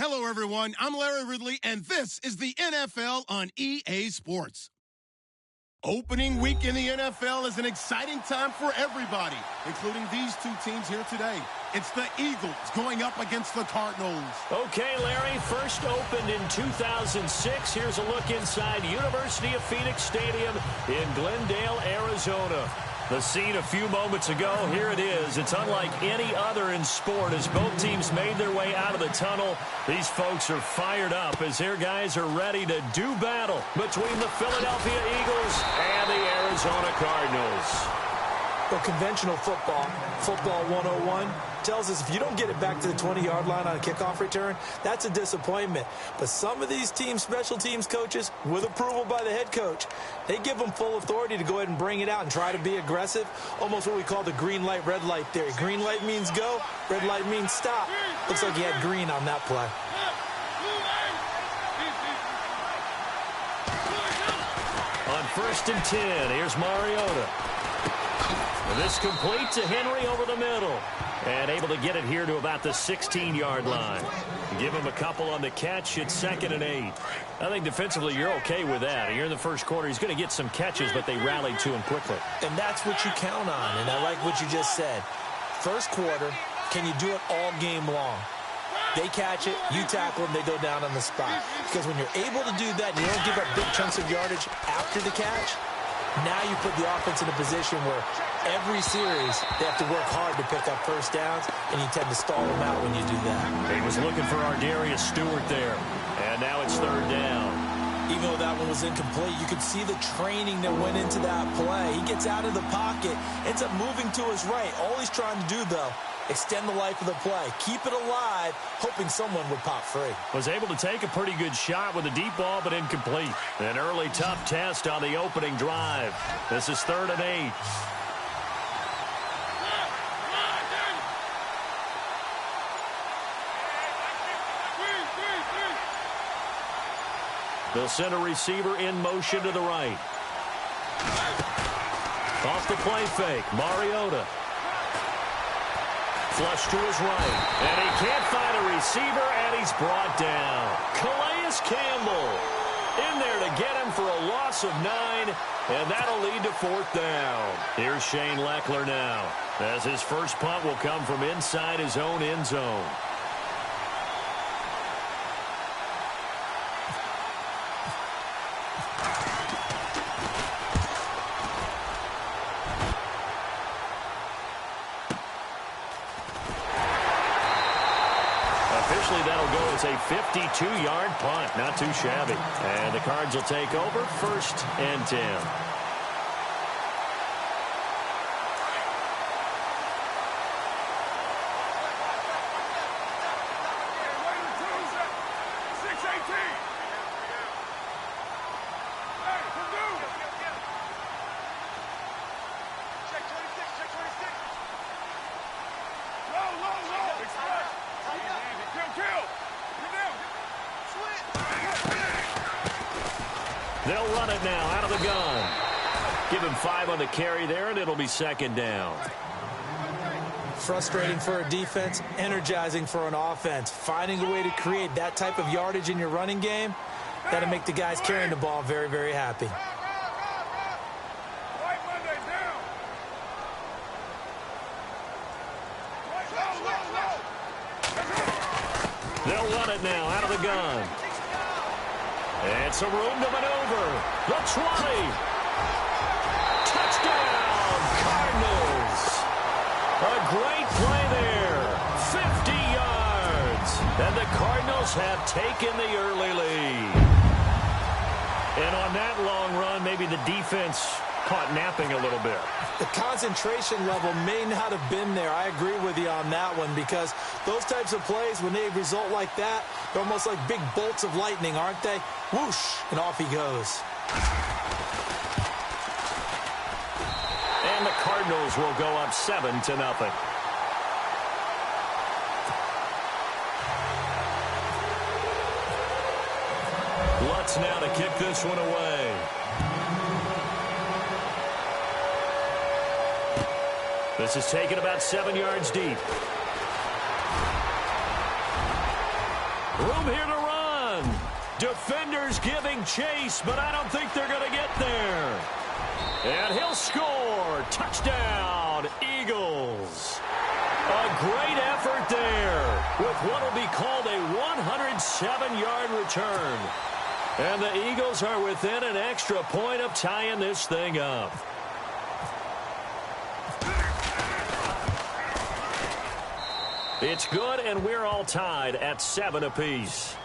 Hello, everyone. I'm Larry Ridley, and this is the NFL on EA Sports. Opening week in the NFL is an exciting time for everybody, including these two teams here today. It's the Eagles going up against the Cardinals. Okay, Larry, first opened in 2006. Here's a look inside University of Phoenix Stadium in Glendale, Arizona. The scene a few moments ago, here it is. It's unlike any other in sport as both teams made their way out of the tunnel. These folks are fired up as their guys are ready to do battle between the Philadelphia Eagles and the Arizona Cardinals. Well, conventional football 101, tells us if you don't get it back to the 20-yard line on a kickoff return, that's a disappointment. But some of these teams, special teams coaches, with approval by the head coach, they give them full authority to go ahead and bring it out and try to be aggressive, almost what we call the green light, red light theory. Green light means go, red light means stop. Looks like he had green on that play. On 1st and 10, here's Mariota. This complete to Henry over the middle. And able to get it here to about the 16-yard line. Give him a couple on the catch. It's 2nd and 8. I think defensively you're okay with that. You're in the first quarter. He's going to get some catches, but they rallied to him quickly. And that's what you count on. And I like what you just said. First quarter, can you do it all game long? They catch it, you tackle them, they go down on the spot. Because when you're able to do that and you don't give up big chunks of yardage after the catch, now you put the offense in a position where every series they have to work hard to pick up first downs, and you tend to stall them out when you do that. He was looking for Ardarius Stewart there, and now it's 3rd down. Even though that one was incomplete, you could see the training that went into that play. He gets out of the pocket, ends up moving to his right. All he's trying to do, though, extend the life of the play, keep it alive, hoping someone would pop free. Was able to take a pretty good shot with a deep ball, but incomplete. An early tough test on the opening drive. This is 3rd and 8. They'll send a receiver in motion to the right. Off the play fake, Mariota. Flush to his right. And he can't find a receiver, and he's brought down. Calais Campbell in there to get him for a loss of 9, and that'll lead to 4th down. Here's Shane Leckler now, as his first punt will come from inside his own end zone. That'll go as a 52-yard punt. Not too shabby. And the Cards will take over 1st and 10. They'll run it now out of the gun. Give him 5 on the carry there, and it'll be 2nd down. Frustrating for a defense, energizing for an offense. Finding a way to create that type of yardage in your running game, that'll make the guys carrying the ball very, very happy. They'll run it now out of the gun. And some room to maneuver. The 20. Touchdown, Cardinals. A great play there. 50 yards. And the Cardinals have taken the early lead. And on that long run, maybe the defense caught napping a little bit. The concentration level may not have been there. I agree with you on that one, because those types of plays, when they result like that, they're almost like big bolts of lightning, aren't they? Whoosh, and off he goes. And the Cardinals will go up 7-0. Lutz now to kick this one away. This is taken about 7 yards deep. Room here to run. Defenders giving chase, but I don't think they're going to get there. And he'll score. Touchdown, Eagles. A great effort there with what will be called a 107-yard return. And the Eagles are within an extra point of tying this thing up. It's good, and we're all tied at 7 apiece.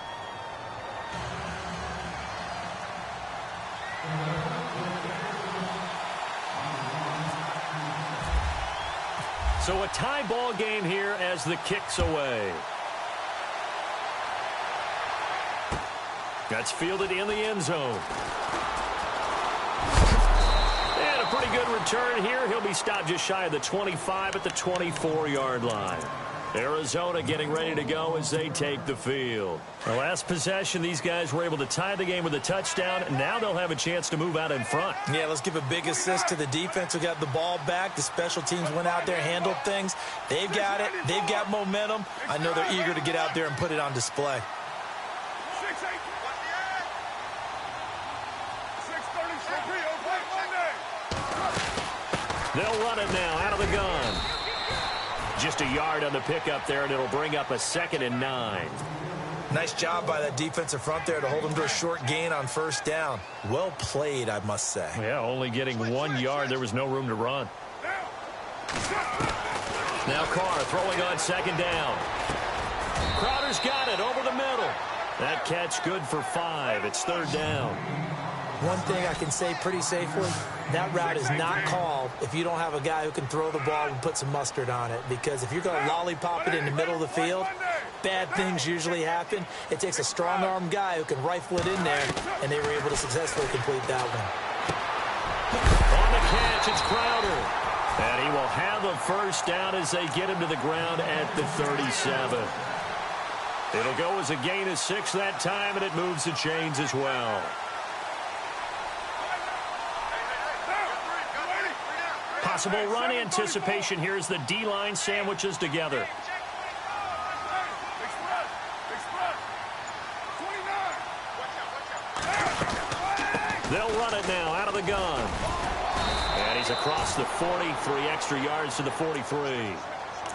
So a tie ball game here as the kick's away. That's fielded in the end zone. And a pretty good return here. He'll be stopped just shy of the 25 at the 24-yard line. Arizona getting ready to go as they take the field. The last possession, these guys were able to tie the game with a touchdown. Now they'll have a chance to move out in front. Yeah, let's give a big assist to the defense who got the ball back. The special teams went out there, handled things. They've got it. They've got momentum. I know they're eager to get out there and put it on display. They'll run it now out of the gun. Just a yard on the pickup there, and it'll bring up a 2nd and 9. Nice job by that defensive front there to hold them to a short gain on first down. Well played, I must say. Yeah, only getting 1 yard. There was no room to run. Now Carr throwing on 2nd down. Crowder's got it over the middle. That catch good for 5. It's 3rd down. One thing I can say pretty safely, that route is not called if you don't have a guy who can throw the ball and put some mustard on it. Because if you're going to lollipop it in the middle of the field, bad things usually happen. It takes a strong-arm guy who can rifle it in there, and they were able to successfully complete that one. On the catch, it's Crowder. And he will have the first down as they get him to the ground at the 37. It'll go as a gain of 6 that time, and it moves the chains as well. Possible run anticipation here as the D-line sandwiches together. They'll run it now out of the gun. And he's across the 40, 3 extra yards to the 43.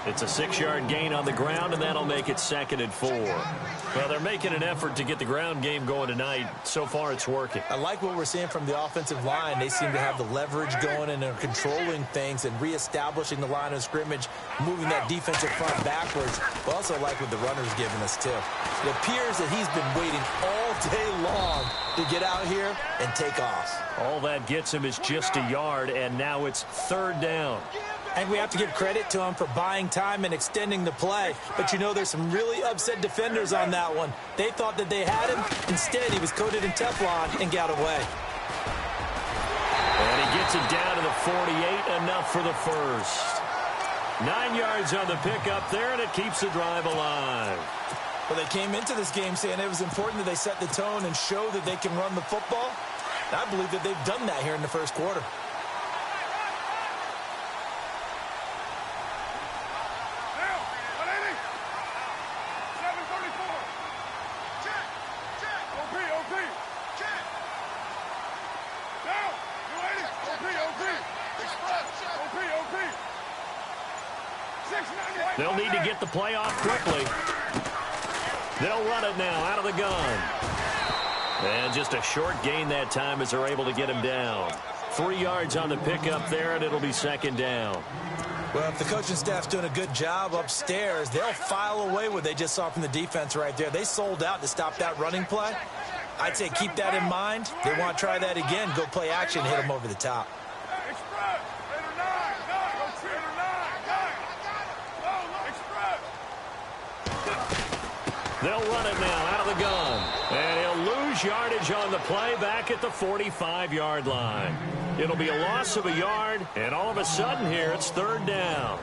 It's a 6-yard gain on the ground, and that'll make it 2nd and 4. Well, they're making an effort to get the ground game going tonight. So far, it's working. I like what we're seeing from the offensive line. They seem to have the leverage going and are controlling things and reestablishing the line of scrimmage, moving that defensive front backwards. But also like what the runner's giving us, too. It appears that he's been waiting all day long to get out here and take off. All that gets him is just a yard, and now it's 3rd down. And we have to give credit to him for buying time and extending the play. But you know, there's some really upset defenders on that one. They thought that they had him. Instead, he was coated in Teflon and got away. And he gets it down to the 48, enough for the first. 9 yards on the pickup there, and it keeps the drive alive. Well, they came into this game saying it was important that they set the tone and show that they can run the football. And I believe that they've done that here in the first quarter. They'll need to get the play off quickly. They'll run it now out of the gun. And just a short gain that time as they're able to get him down. 3 yards on the pickup there, and it'll be 2nd down. Well, if the coaching staff's doing a good job upstairs, they'll file away what they just saw from the defense right there. They sold out to stop that running play. I'd say keep that in mind. They want to try that again. Go play action, hit them over the top. They'll run it now out of the gun. And he'll lose yardage on the play back at the 45-yard line. It'll be a loss of a yard, and all of a sudden here, it's 3rd down.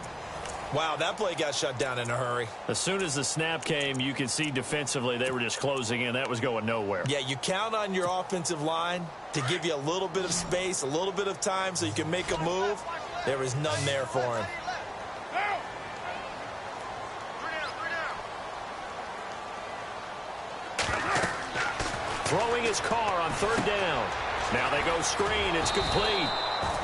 Wow, that play got shut down in a hurry. As soon as the snap came, you could see defensively they were just closing in. That was going nowhere. Yeah, you count on your offensive line to give you a little bit of space, a little bit of time so you can make a move. There was none there for him. Throwing his car on third down. Now they go screen. It's complete.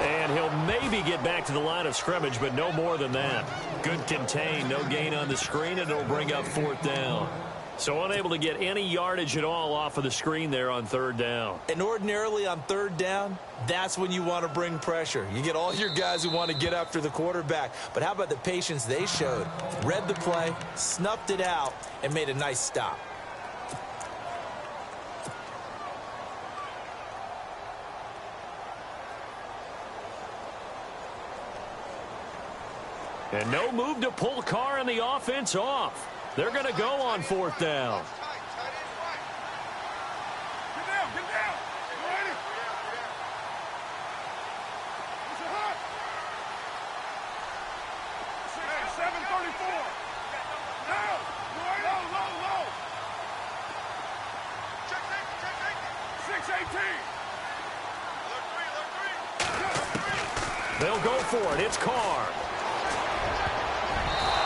And he'll maybe get back to the line of scrimmage, but no more than that. Good contain. No gain on the screen, and it'll bring up fourth down. So unable to get any yardage at all off of the screen there on third down. And ordinarily on third down, that's when you want to bring pressure. You get all your guys who want to get after the quarterback. But how about the patience they showed? Read the play, snuffed it out, and made a nice stop. And no move to pull Carr and the offense off. They're going to go on fourth down. Get down. Ready? 7:34. Now. Low. 6:18. They'll go for it. It's Carr.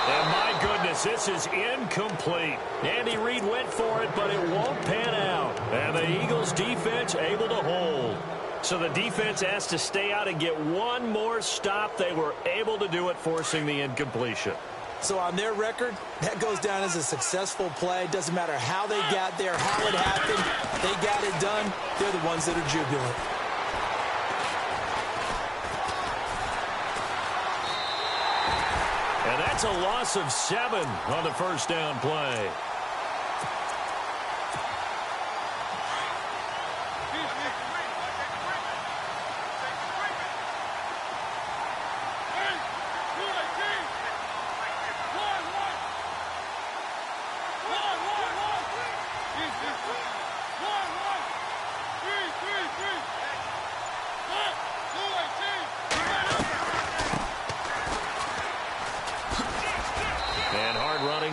And my goodness, this is incomplete. Andy Reid went for it, but it won't pan out. And the Eagles defense able to hold. So the defense has to stay out and get one more stop. They were able to do it, forcing the incompletion. So on their record, that goes down as a successful play. Doesn't matter how they got there, how it happened. They got it done. They're the ones that are jubilant. And that's a loss of 7 on the first down play.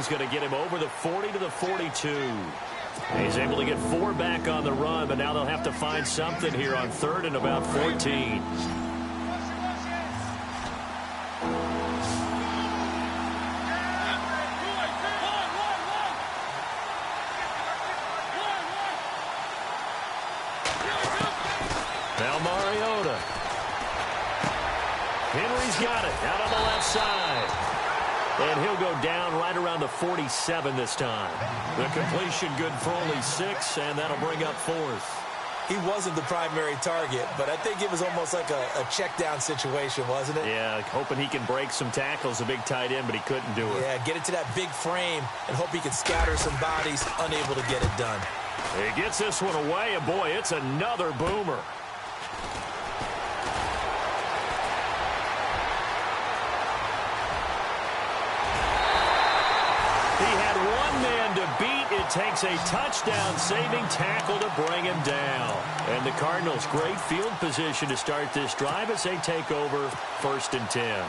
Going to get him over the 40 to the 42. He's able to get 4 back on the run, but now they'll have to find something here on third and about 14. Now Mariota. Henry's got it out on the left side. And he'll go down right around the 47 this time. The completion good for only 6, and that'll bring up fourth. He wasn't the primary target, but I think it was almost like a check down situation, wasn't it? Yeah, hoping he can break some tackles, a big tight end, but he couldn't do it. Yeah, get it to that big frame and hope he can scatter some bodies, unable to get it done. He gets this one away, and boy, it's another boomer. Takes a touchdown-saving tackle to bring him down. And the Cardinals, great field position to start this drive as they take over 1st and 10.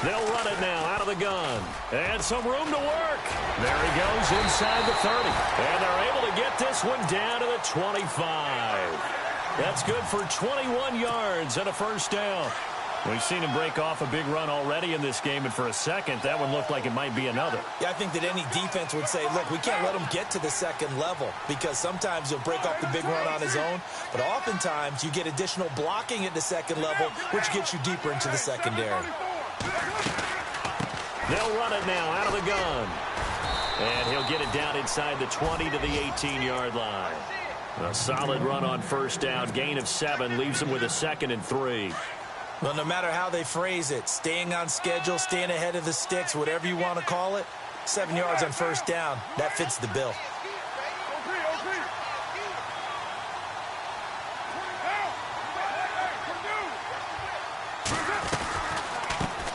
They'll run it now out of the gun. And some room to work. There he goes inside the 30. And they're able to get this one down to the 25. That's good for 21 yards and a first down. We've seen him break off a big run already in this game, and for a second, that one looked like it might be another. Yeah, I think that any defense would say, look, we can't let him get to the second level, because sometimes he'll break off the big run on his own, but oftentimes you get additional blocking at the second level, which gets you deeper into the secondary. They'll run it now out of the gun. And he'll get it down inside the 20 to the 18-yard line. A solid run on first down. Gain of 7 leaves him with a 2nd and 3. Well, no matter how they phrase it, staying on schedule, staying ahead of the sticks, whatever you want to call it, 7 yards on first down, that fits the bill.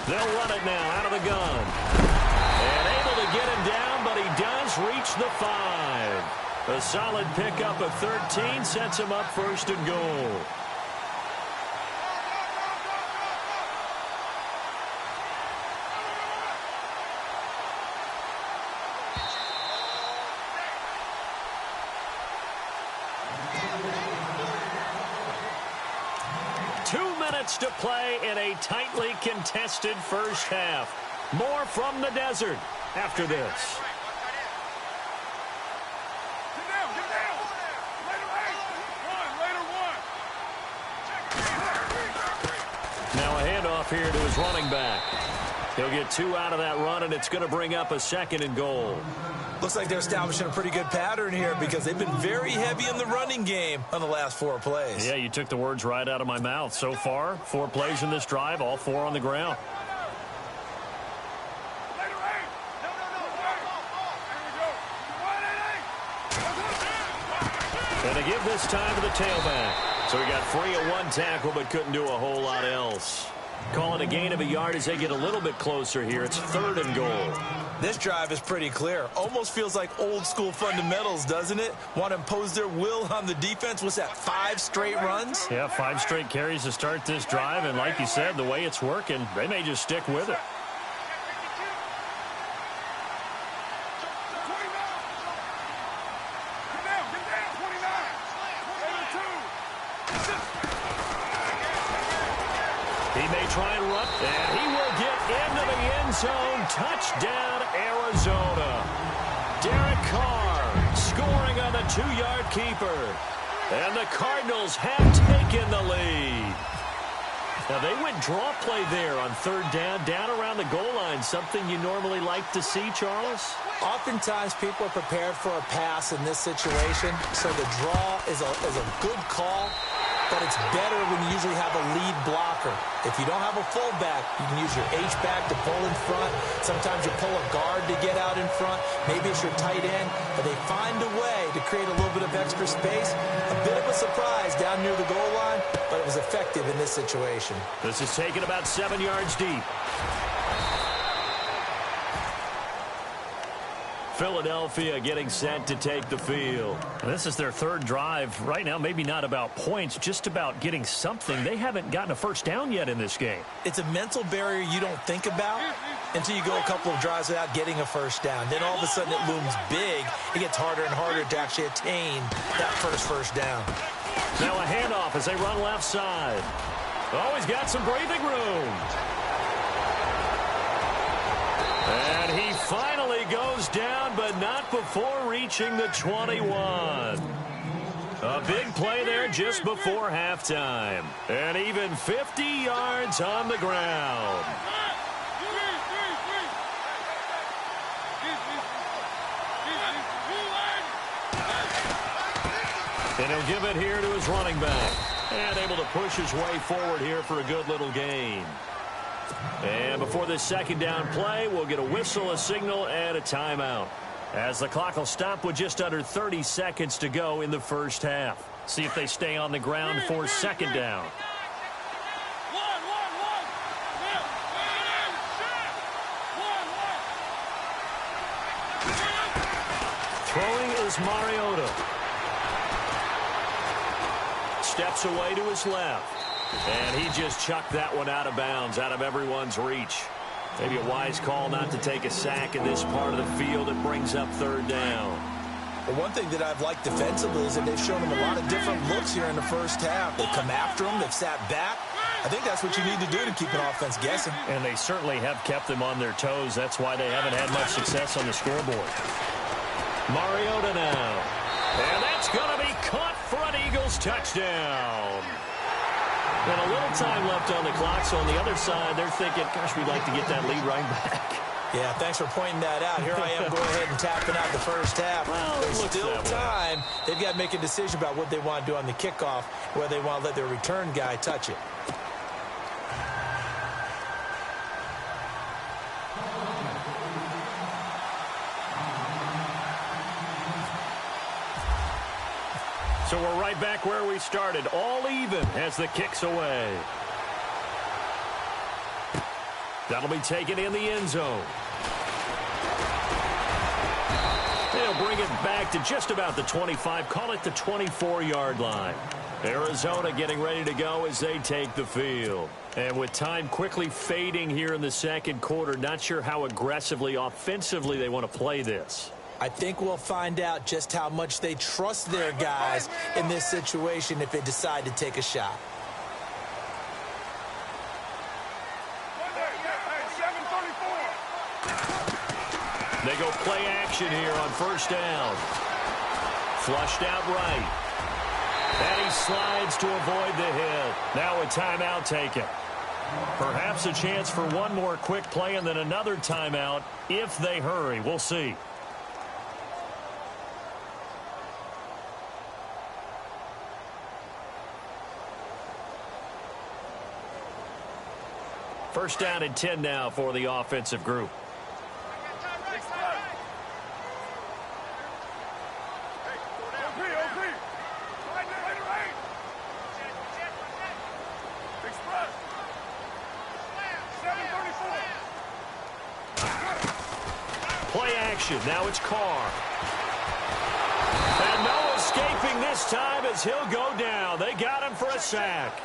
They'll run it now out of the gun. And able to get him down, but he does reach the 5. A solid pickup of 13 sets him up 1st and goal. minutes to play in a tightly contested first half. More from the desert after this. Get down, get down. Later eight. One, later one. Now a handoff here to his running back. He'll get 2 out of that run, and it's going to bring up a 2nd and goal. Looks like they're establishing a pretty good pattern here because they've been very heavy in the running game on the last 4 plays. Yeah, you took the words right out of my mouth. So far, 4 plays in this drive, all 4 on the ground. Later eight. No. There we go. And they give this time to the tailback. So he got free of 1 tackle but couldn't do a whole lot else. Calling a gain of a yard as they get a little bit closer here. It's 3rd and goal. This drive is pretty clear. Almost feels like old school fundamentals, doesn't it? Want to impose their will on the defense. What's that, 5 straight runs? Yeah, 5 straight carries to start this drive. And like you said, the way it's working, they may just stick with it. He may try and run, and he will get into the end zone. Touchdown, Arizona. Derek Carr scoring on the 2-yard keeper. And the Cardinals have taken the lead. Now, they went draw play there on 3rd down around the goal line. Something you normally like to see, Charles? Oftentimes, people are prepared for a pass in this situation, so the draw is a good call. But it's better when you usually have a lead blocker. If you don't have a fullback, you can use your H-back to pull in front. Sometimes you pull a guard to get out in front. Maybe it's your tight end. But they find a way to create a little bit of extra space. A bit of a surprise down near the goal line, but it was effective in this situation. This is taken about 7 yards deep. Philadelphia getting set to take the field. And this is their 3rd drive. Right now, maybe not about points, just about getting something. They haven't gotten a first down yet in this game. It's a mental barrier you don't think about until you go a couple of drives without getting a first down. Then all of a sudden it looms big. It gets harder and harder to actually attain that first down. Now a handoff as they run left side. Oh, he's got some breathing room. And he finally goes down, but not before reaching the 21. A big play there just before halftime. And even 50 yards on the ground. And he'll give it here to his running back. And able to push his way forward here for a good little gain. And before this 2nd down play, we'll get a whistle, a signal, and a timeout. As the clock will stop with just under 30 seconds to go in the first half. See if they stay on the ground for 2nd down. Throwing is Mariota. Steps away to his left. And he just chucked that one out of bounds, out of everyone's reach. Maybe a wise call not to take a sack in this part of the field. It brings up 3rd down. Well, one thing that I've liked defensively is that they've shown him a lot of different looks here in the first half. They've come after him. They've sat back. I think that's what you need to do to keep an offense guessing. And they certainly have kept them on their toes. That's why they haven't had much success on the scoreboard. Mariota now. And that's going to be caught for an Eagles touchdown. And a little time left on the clock, so on the other side, they're thinking, gosh, we'd like to get that lead right back. Yeah, thanks for pointing that out. Here I am going ahead and tapping out the first half. Well, there's still time. They've got to make a decision about what they want to do on the kickoff, whether they want to let their return guy touch it. So we're right back where we started, all even as the kick's away. That'll be taken in the end zone. They'll bring it back to just about the 25, call it the 24-yard line. Arizona getting ready to go as they take the field. And with time quickly fading here in the 2nd quarter, not sure how aggressively, offensively they want to play this. I think we'll find out just how much they trust their guys in this situation if they decide to take a shot. They go play action here on first down. Flushed out right. And he slides to avoid the hit. Now a timeout taken. Perhaps a chance for one more quick play and then another timeout if they hurry. We'll see. First down and 10 now for the offensive group. Play action. Now it's Carr. And no escaping this time as he'll go down. They got him for a sack.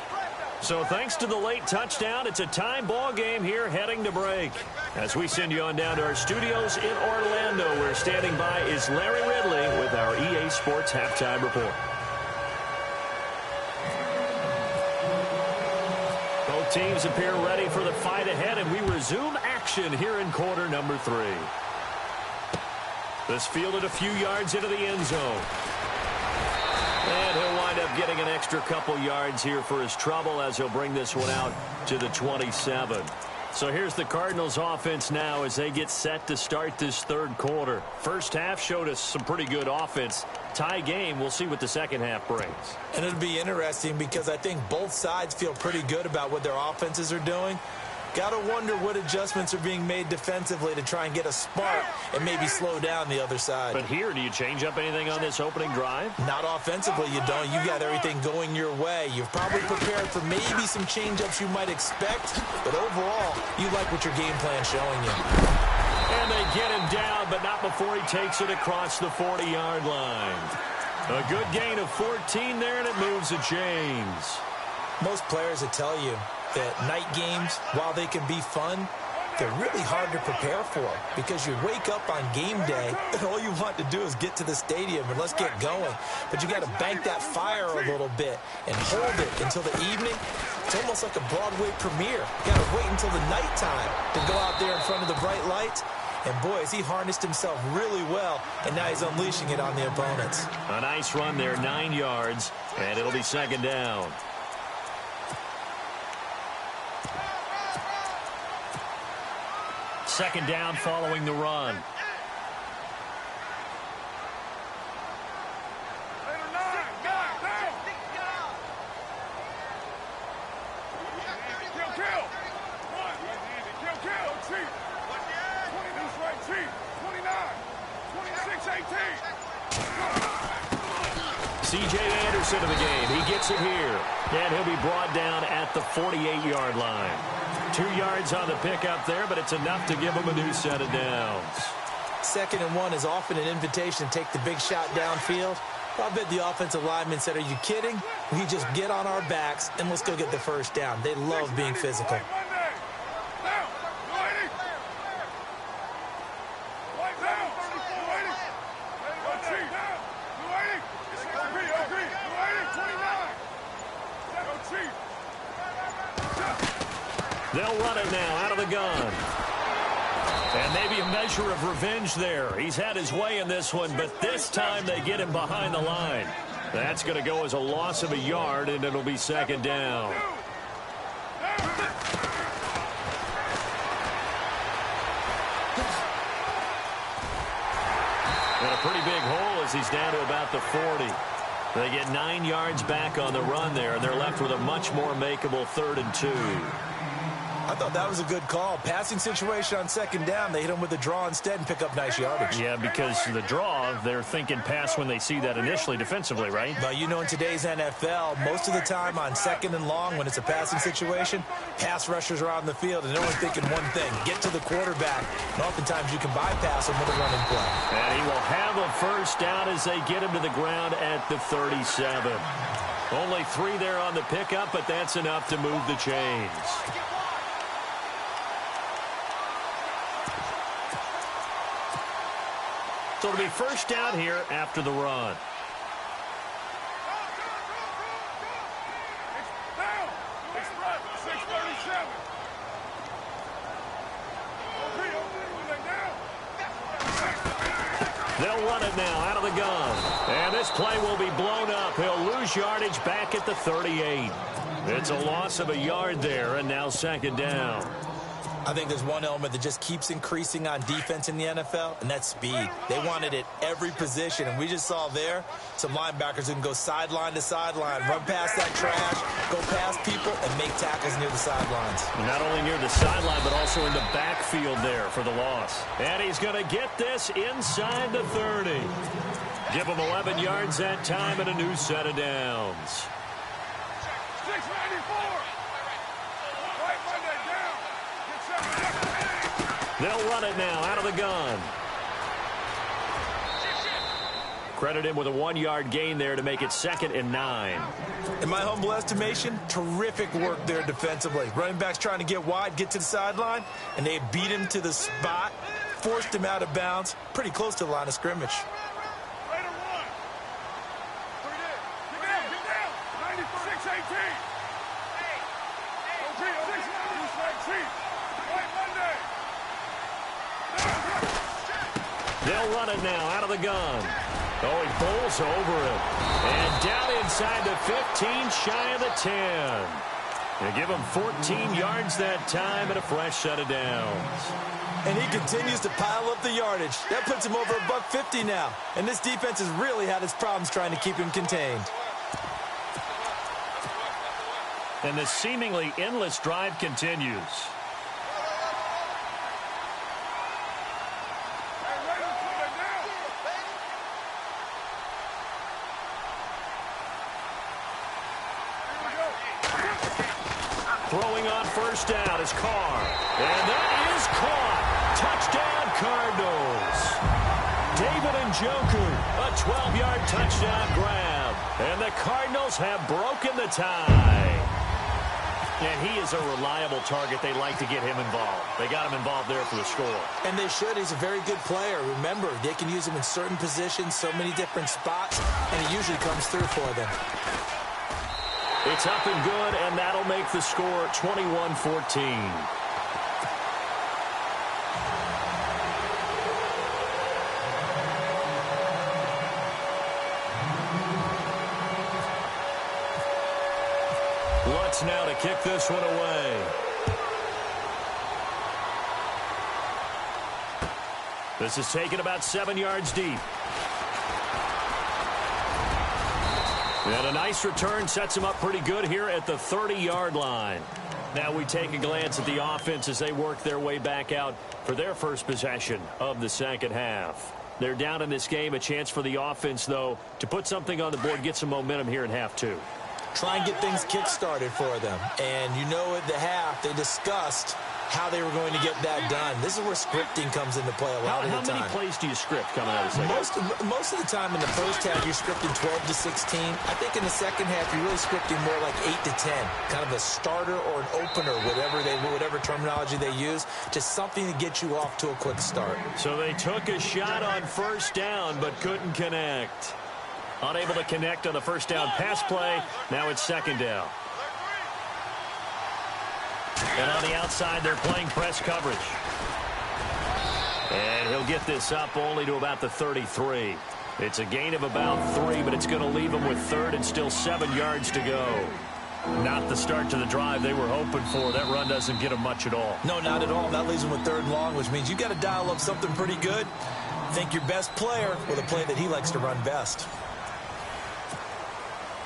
So thanks to the late touchdown, it's a time ball game here heading to break. As we send you on down to our studios in Orlando, where standing by is Larry Ridley with our EA Sports Halftime Report. Both teams appear ready for the fight ahead, and we resume action here in quarter number 3. This fielded a few yards into the end zone. And he'll wind up getting an extra couple yards here for his trouble as he'll bring this one out to the 27. So here's the Cardinals offense now as they get set to start this third quarter. First half showed us some pretty good offense. Tie game, we'll see what the second half brings. And it'll be interesting because I think both sides feel pretty good about what their offenses are doing. Got to wonder what adjustments are being made defensively to try and get a spark and maybe slow down the other side. But here, do you change up anything on this opening drive? Not offensively, you don't. You got everything going your way. You've probably prepared for maybe some change-ups you might expect, but overall, you like what your game plan's showing you. And they get him down, but not before he takes it across the 40-yard line. A good gain of 14 there, and it moves the chains. Most players will tell you that night games, while they can be fun, they're really hard to prepare for because you wake up on game day and all you want to do is get to the stadium and let's get going. But you got to bank that fire a little bit and hold it until the evening. It's almost like a Broadway premiere. You got to wait until the nighttime to go out there in front of the bright lights. And boy, has he harnessed himself really well, and now he's unleashing it on the opponents. A nice run there, 9 yards, and it'll be second down. Second down following the run. C.J. Anderson of the game. He gets it here. And he'll be brought down at the 48-yard line. 2 yards on the pickup there, but it's enough to give him a new set of downs. 2nd and 1 is often an invitation to take the big shot downfield. I bet the offensive lineman said, are you kidding? We just get on our backs and let's go get the first down. They love being physical. They'll run it now out of the gun. And maybe a measure of revenge there. He's had his way in this one, but this time they get him behind the line. That's going to go as a loss of a yard, and it'll be second down. And a pretty big hole as he's down to about the 40. They get 9 yards back on the run there, and they're left with a much more makeable 3rd and 2. I thought that was a good call. Passing situation on second down. They hit him with a draw instead and pick up nice yardage. Yeah, because the draw, they're thinking pass when they see that initially defensively, right? But you know, in today's NFL, most of the time on 2nd and long, when it's a passing situation, pass rushers are on the field and they're only thinking one thing, get to the quarterback. And oftentimes you can bypass him with a running play. And he will have a first down as they get him to the ground at the 37. Only 3 there on the pickup, but that's enough to move the chains. So it'll be first down here after the run. They'll run it now out of the gun. And this play will be blown up. He'll lose yardage back at the 38. It's a loss of a yard there, and now second down. I think there's one element that just keeps increasing on defense in the NFL, and that's speed. They want it at every position, and we just saw there some linebackers who can go sideline to sideline, run past that trash, go past people, and make tackles near the sidelines. Not only near the sideline, but also in the backfield there for the loss. And he's going to get this inside the 30. Give him 11 yards that time and a new set of downs. 694. Right Monday down. They'll run it now out of the gun. Credit him with a 1-yard gain there to make it 2nd and 9. In my humble estimation, terrific work there defensively. Running backs trying to get wide, get to the sideline, and they beat him to the spot, forced him out of bounds, pretty close to the line of scrimmage. Later one. Get down. 96-18. OG, 6-19. Right Monday. They'll run it now out of the gun. Oh, he pulls over it. And down inside the 15, shy of the 10. They give him 14 yards that time and a fresh set of downs. And he continues to pile up the yardage. That puts him over $150 now. And this defense has really had its problems trying to keep him contained. And the seemingly endless drive continues. Throwing on first down is Carr. And that is caught. Touchdown, Cardinals. David Njoku, a 12-yard touchdown grab. And the Cardinals have broken the tie. And he is a reliable target. They like to get him involved. They got him involved there for the score. And they should. He's a very good player. Remember, they can use him in certain positions, so many different spots, and he usually comes through for them. It's up and good, and that'll make the score 21-14. Lutz now to kick this one away. This is taken about 7 yards deep. And a nice return sets him up pretty good here at the 30-yard line. Now we take a glance at the offense as they work their way back out for their first possession of the second half. They're down in this game. A chance for the offense, though, to put something on the board, get some momentum here in half two. Try and get things kick-started for them. And you know at the half, they discussed how they were going to get that done. This is where scripting comes into play a lot of the time. How many plays do you script coming out of the second half? Most of the time in the first half, you're scripting 12 to 16. I think in the second half, you're really scripting more like 8 to 10. Kind of a starter or an opener, whatever terminology they use. Just something to get you off to a quick start. So they took a shot on first down, but couldn't connect. Unable to connect on the first down pass play. Now it's second down. And on the outside, they're playing press coverage. And he'll get this up only to about the 33. It's a gain of about 3, but it's going to leave him with third and still 7 yards to go. Not the start to the drive they were hoping for. That run doesn't get them much at all. No, not at all. That leaves them with third and long, which means you got to dial up something pretty good. Think your best player with a play that he likes to run best.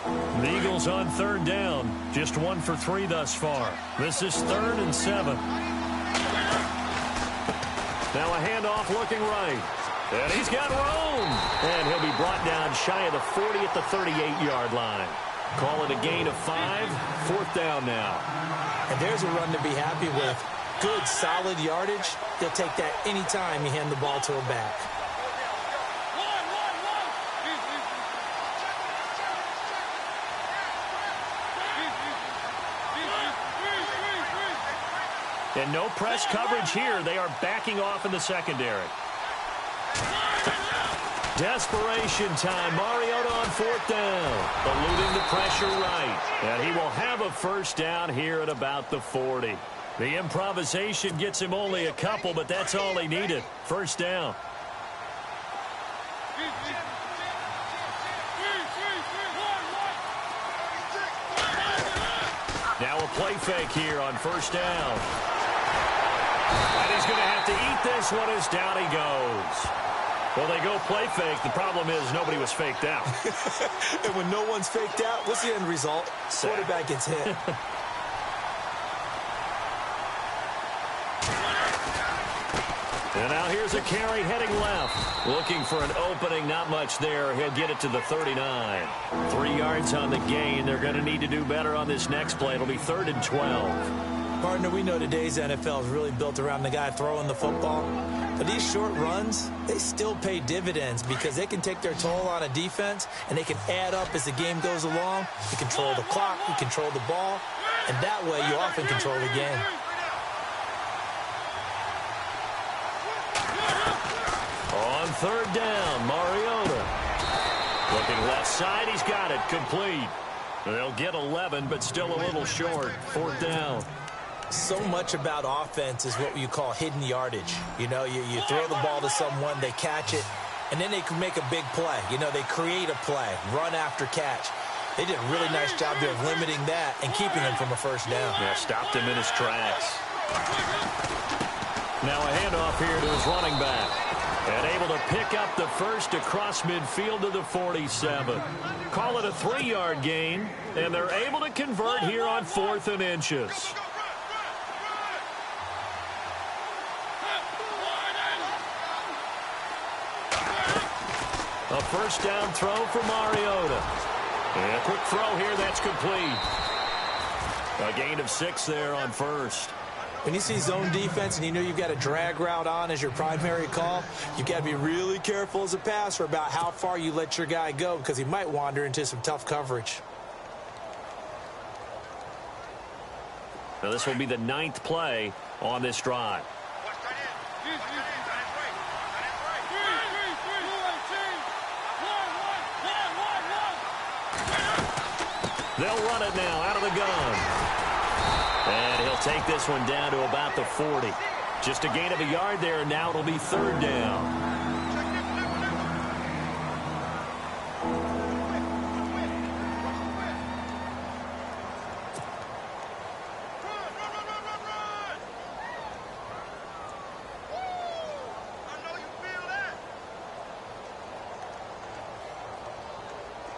The Eagles on third down. Just 1 for 3 thus far. This is 3rd and 7. Now a handoff looking right. And he's got room. And he'll be brought down shy of the 40 at the 38-yard line. Call it a gain of 5. 4th down now. And there's a run to be happy with. Good, solid yardage. They'll take that anytime you hand the ball to a back. And no press coverage here. They are backing off in the secondary. Desperation time. Mariota on 4th down. Eluding the pressure right. And he will have a first down here at about the 40. The improvisation gets him only a couple, but that's all he needed. First down. play fake here on first down. And he's going to have to eat this one as down he goes. Well, they go play fake. The problem is nobody was faked out. And when no one's faked out, what's the end result? Quarterback gets hit. And now here's a carry heading left. Looking for an opening, not much there. He'll get it to the 39. 3 yards on the gain. They're going to need to do better on this next play. It'll be 3rd and 12. Partner, we know today's NFL is really built around the guy throwing the football. But these short runs, they still pay dividends because they can take their toll on a defense and they can add up as the game goes along. You control the clock, you control the ball, and that way you often control the game. On 3rd down, Mariota. Looking left side, he's got it, complete. They'll get 11, but still a little short. 4th down. So much about offense is what you call hidden yardage. You know, you throw the ball to someone, they catch it, and then they can make a big play. You know, they create a play, run after catch. They did a really nice job there of limiting that and keeping him from a first down. Yeah, stopped him in his tracks. Now a handoff here to his running back. And able to pick up the first across midfield to the 47. Call it a 3-yard gain, and they're able to convert here on 4th and inches. A first down throw for Mariota. And a quick throw here, that's complete. A gain of 6 there on first. When you see zone defense and you know you've got a drag route on as your primary call, you've got to be really careful as a passer about how far you let your guy go because he might wander into some tough coverage. Now this will be the 9th play on this drive. They'll run it now out of the gun. And he'll take this one down to about the 40. Just a gain of a yard there, and now it'll be 3rd down.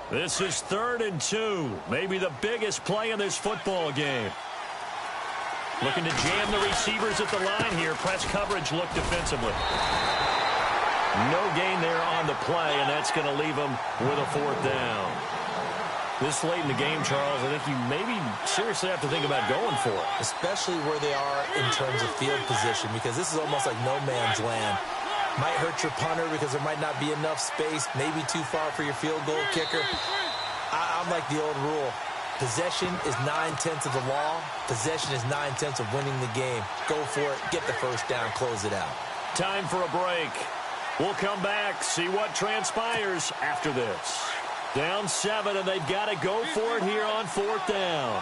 This is 3rd and 2. Maybe the biggest play in this football game. Looking to jam the receivers at the line here. Press coverage look defensively. No gain there on the play, and that's going to leave them with a 4th down. This late in the game, Charles, I think you maybe seriously have to think about going for it. Especially where they are in terms of field position, because this is almost like no man's land. Might hurt your punter because there might not be enough space, maybe too far for your field goal kicker. I'm like the old rule. Possession is 9/10 of the law. Possession is 9/10 of winning the game. Go for it. Get the first down. Close it out. Time for a break. We'll come back, see what transpires after this. Down 7, and they've got to go for it here on 4th down.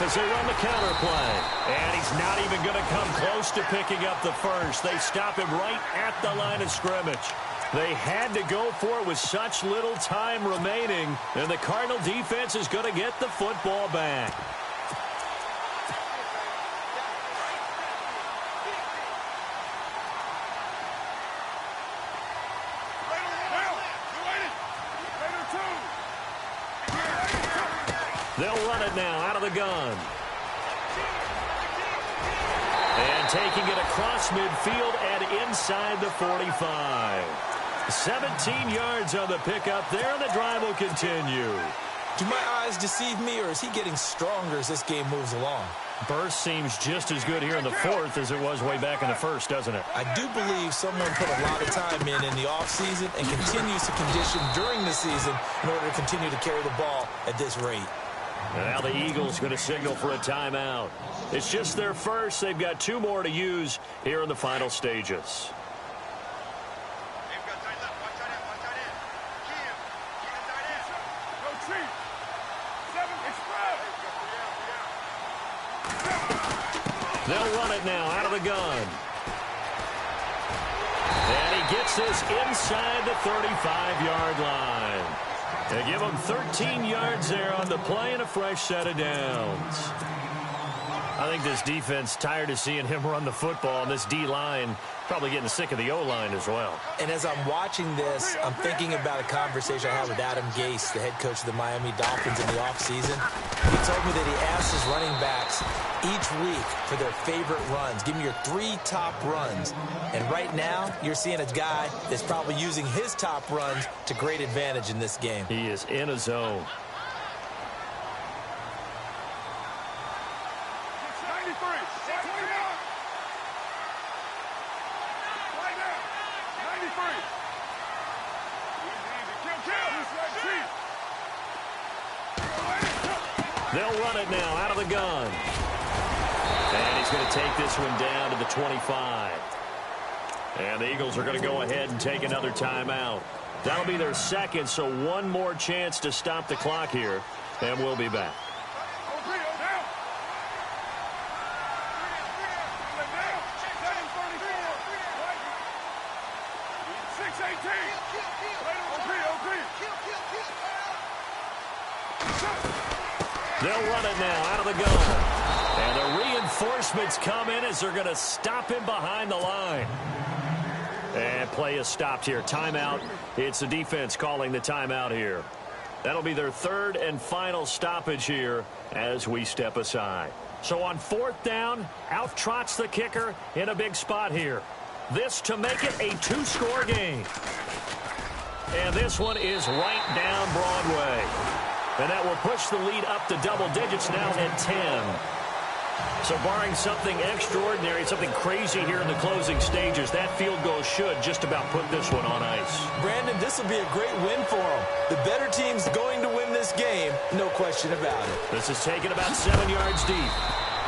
As they run the counter play. And he's not even going to come close to picking up the first. They stop him right at the line of scrimmage. They had to go for it with such little time remaining. And the Cardinal defense is going to get the football back. They'll run it now out of the gun. And taking it across midfield and inside the 45. 17 yards on the pickup there, and the drive will continue. Do my eyes deceive me, or is he getting stronger as this game moves along? Burst seems just as good here in the 4th as it was way back in the 1st, doesn't it? I do believe someone put a lot of time in the offseason and continues to condition during the season in order to continue to carry the ball at this rate. And now the Eagles going to signal for a timeout. It's just their first. They've got 2 more to use here in the final stages. They'll run it now out of the gun. And he gets this inside the 35-yard line. They give him 13 yards there on the play and a fresh set of downs. I think this defense tired of seeing him run the football, and this D-line probably getting sick of the O-line as well. And as I'm watching this, I'm thinking about a conversation I had with Adam Gase, the head coach of the Miami Dolphins in the offseason. He told me that he asked his running backs each week for their favorite runs. Give me your 3 top runs. And right now, you're seeing a guy that's probably using his top runs to great advantage in this game. He is in a zone. 93. Right now. 93. Easy. They'll run it now out of the gun. And he's going to take this one down to the 25. And the Eagles are going to go ahead and take another timeout. That'll be their second, so one more chance to stop the clock here. And we'll be back. They'll run it now out of the gun. And the reinforcements come in as they're going to stop him behind the line. And play is stopped here. Timeout. It's the defense calling the timeout here. That'll be their third and final stoppage here as we step aside. So on 4th down, out trots the kicker in a big spot here. This to make it a 2-score game. And this one is right down Broadway. And that will push the lead up to double digits now at 10. So barring something extraordinary, something crazy here in the closing stages, that field goal should just about put this one on ice. Brandon, this will be a great win for him. The better team's going to win this game, no question about it. This is taken about 7 yards deep.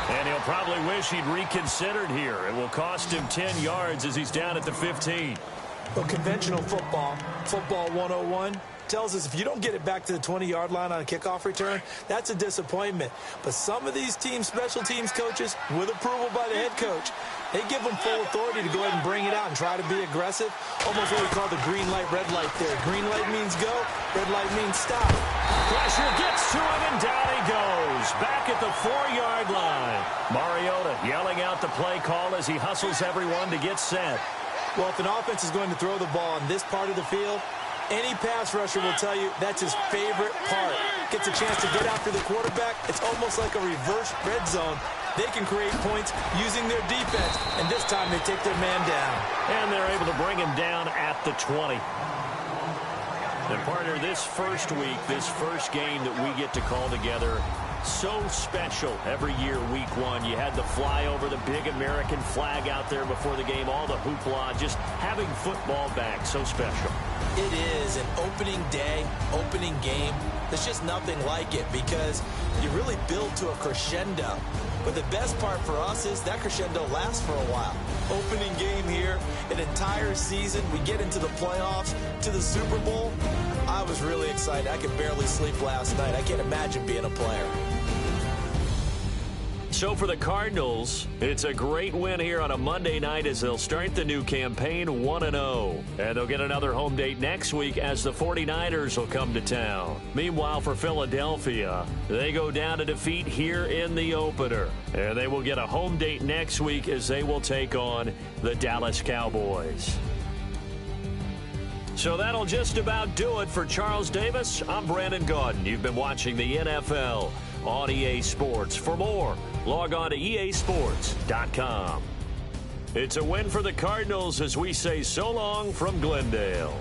And he'll probably wish he'd reconsidered here. It will cost him 10 yards as he's down at the 15. Well, conventional football 101, tells us if you don't get it back to the 20-yard line on a kickoff return, that's a disappointment. But some of these team special teams coaches, with approval by the head coach, they give them full authority to go ahead and bring it out and try to be aggressive. Almost what we call the green light, red light there. Green light means go, red light means stop. Pressure gets to him, and down he goes. Back at the 4-yard line. Mariota yelling out the play call as he hustles everyone to get set. Well, if an offense is going to throw the ball on this part of the field, any pass rusher will tell you that's his favorite part. Gets a chance to get after the quarterback. It's almost like a reverse red zone. They can create points using their defense, and this time they take their man down. And they're able to bring him down at the 20. And partner, this first week, this first game that we get to call together, so special every year, week 1. You had the flyover, the big American flag out there before the game, all the hoopla, just having football back, so special. It is an opening day, opening game. There's just nothing like it because you really build to a crescendo. But the best part for us is that crescendo lasts for a while. Opening game here, an entire season. We get into the playoffs, to the Super Bowl. I was really excited. I could barely sleep last night. I can't imagine being a player. So for the Cardinals, it's a great win here on a Monday night as they'll start the new campaign 1-0. And they'll get another home date next week as the 49ers will come to town. Meanwhile, for Philadelphia, they go down to defeat here in the opener. And they will get a home date next week as they will take on the Dallas Cowboys. So that'll just about do it for Charles Davis. I'm Brandon Gaudin. You've been watching the NFL on EA Sports. For more, log on to easports.com. It's a win for the Cardinals as we say so long from Glendale.